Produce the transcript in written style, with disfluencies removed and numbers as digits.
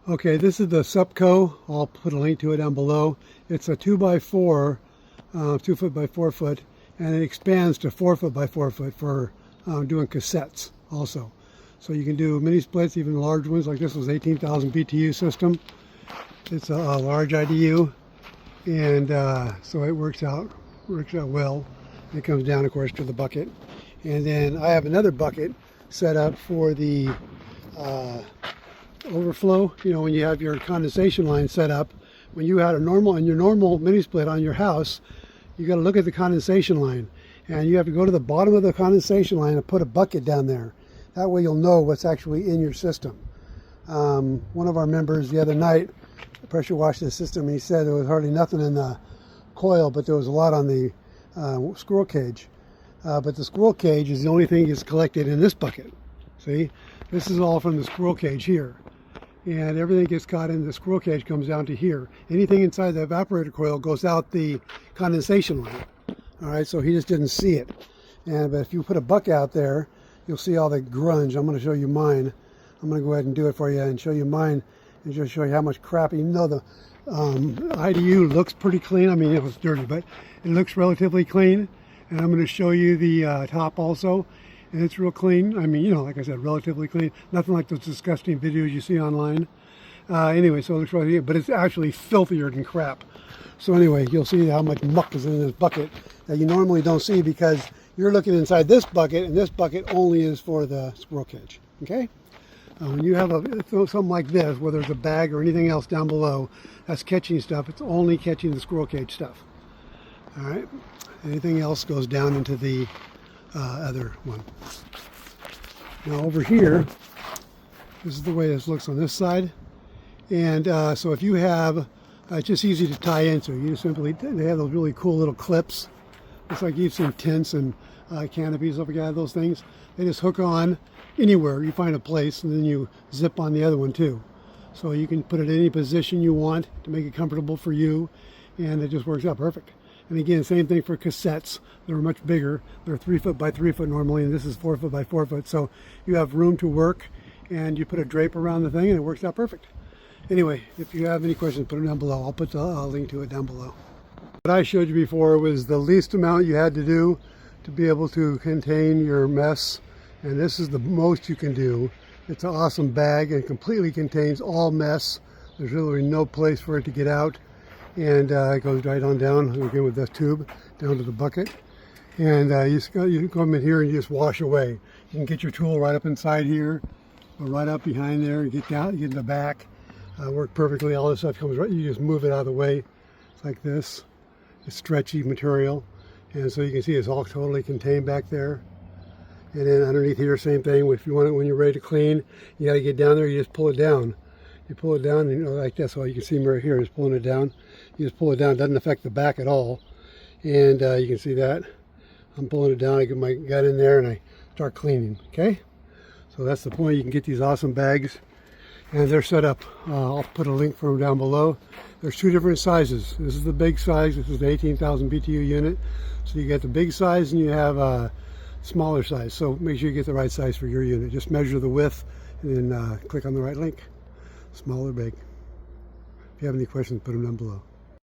Okay, this is the Supco. I'll put a link to it down below. It's a 2x4, 2 foot by 4 foot, and it expands to 4 foot by 4 foot for doing cassettes also. So you can do mini splits, even large ones, like this was 18,000 BTU system. It's a large IDU, and so it works out well. It comes down, of course, to the bucket. And then I have another bucket set up for the overflow. You know, when you have your condensation line set up, when you had a normal mini split on your house, you got to look at the condensation line, and you have to go to the bottom of the condensation line and put a bucket down there. That way you'll know what's actually in your system. One of our members the other night pressure washed the system, and he said there was hardly nothing in the coil, but there was a lot on the squirrel cage. But the squirrel cage is the only thing that's collected in this bucket. See, this is all from the squirrel cage here. And everything gets caught in the squirrel cage comes down to here. Anything inside the evaporator coil goes out the condensation line. All right, so he just didn't see it. But if you put a bucket out there, you'll see all the grunge. I'm going to show you mine. I'm going to go ahead and do it for you and show you mine and just show you how much crap. Even though the IDU looks pretty clean, I mean, it was dirty, but it looks relatively clean. And I'm going to show you the top also. And it's real clean. I mean, you know, like I said, relatively clean. Nothing like those disgusting videos you see online. Anyway, so it looks really good, but it's actually filthier than crap. So anyway, you'll see how much muck is in this bucket that you normally don't see because you're looking inside this bucket, and this bucket only is for the squirrel cage. Okay? When you have something like this, where there's a bag or anything else down below that's catching stuff, it's only catching the squirrel cage stuff. All right? Anything else goes down into the other one. Now over here, this is the way this looks on this side. And so if you have, it's just easy to tie into. You just simply, they have those really cool little clips. It's like you've seen tents and canopies, stuff like that, those things. They just hook on anywhere. You find a place, and then you zip on the other one too. So you can put it in any position you want to make it comfortable for you, and it just works out perfect. And again, same thing for cassettes. They're much bigger. They're 3 foot by 3 foot normally, and this is 4 foot by 4 foot. So you have room to work, and you put a drape around the thing, and it works out perfect. Anyway, if you have any questions, put them down below. I'll put the link to it down below. What I showed you before was the least amount you had to do to be able to contain your mess, and this is the most you can do. It's an awesome bag and completely contains all mess. There's really no place for it to get out. And it goes right on down, again with this tube, down to the bucket. And you come in here and you just wash away. You can get your tool right up inside here, or right up behind there, and get down, get in the back. Work perfectly. All this stuff comes right, you just move it out of the way. It's like this. It's stretchy material. And so you can see it's all totally contained back there. And then underneath here, same thing. If you want it when you're ready to clean, you got to get down there, you just pull it down. You pull it down, and you know, like this. All you can see me right here is pulling it down. You just pull it down. It doesn't affect the back at all. And you can see that. I'm pulling it down. I get my gun in there, and I start cleaning. Okay? So that's the point. You can get these awesome bags. And they're set up. I'll put a link for them down below. There's two different sizes. This is the big size. This is the 18,000 BTU unit. So you get the big size, and you have a smaller size. So make sure you get the right size for your unit. Just measure the width, and then click on the right link. Small or big. If you have any questions, put them down below.